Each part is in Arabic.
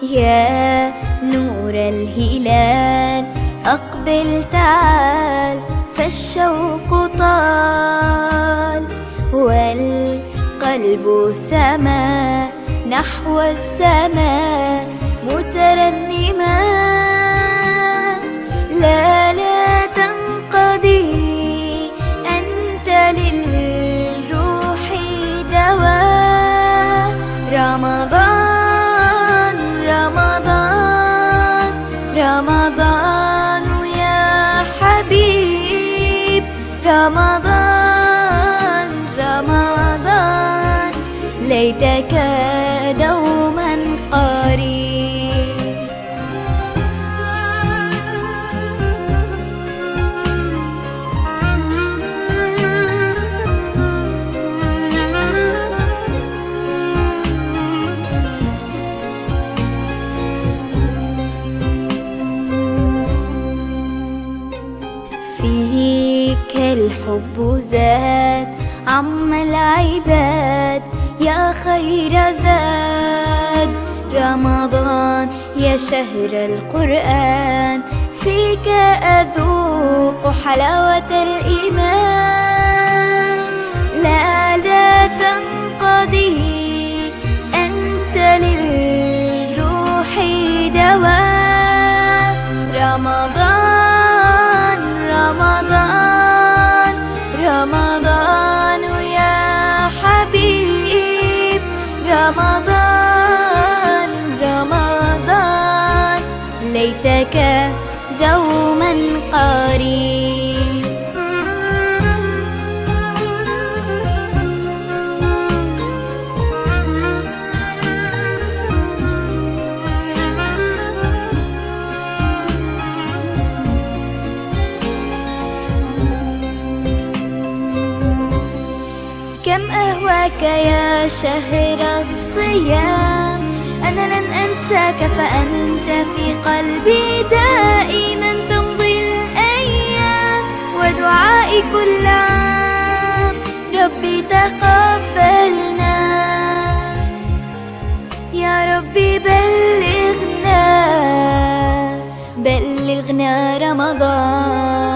يا نور الهلال أقبل تعال، فالشوق طال والقلب سما نحو السماء مترنما. لا تنقضي، أنت للروح دواء. رمضان رمضان رمضان يا حبيب، رمضان رمضان ليتك دوما قريب. فيك الحب زاد عم العباد، يا خير زاد رمضان يا شهر القرآن. فيك أذوق حلاوة الإيمان. لا تنقضي، أنت للروح دواء. رمضان رمضان رمضان يا حبيب، رمضان رمضان ليتك دوما قريب. كم أهواك يا شهر الصيام، أنا لن أنساك فأنت في قلبي دائما. تمضي الأيام ودعائي كل عام، ربي تقبلنا يا ربي. بلغنا رمضان.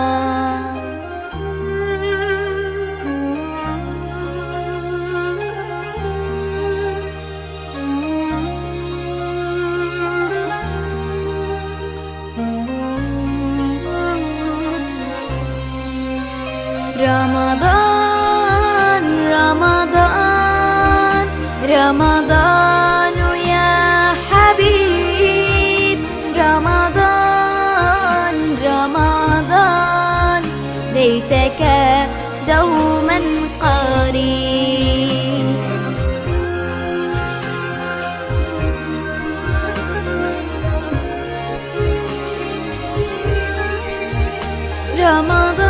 رمضان رمضان رمضان يا حبيب، رمضان رمضان ليتك دوما قريب. رمضان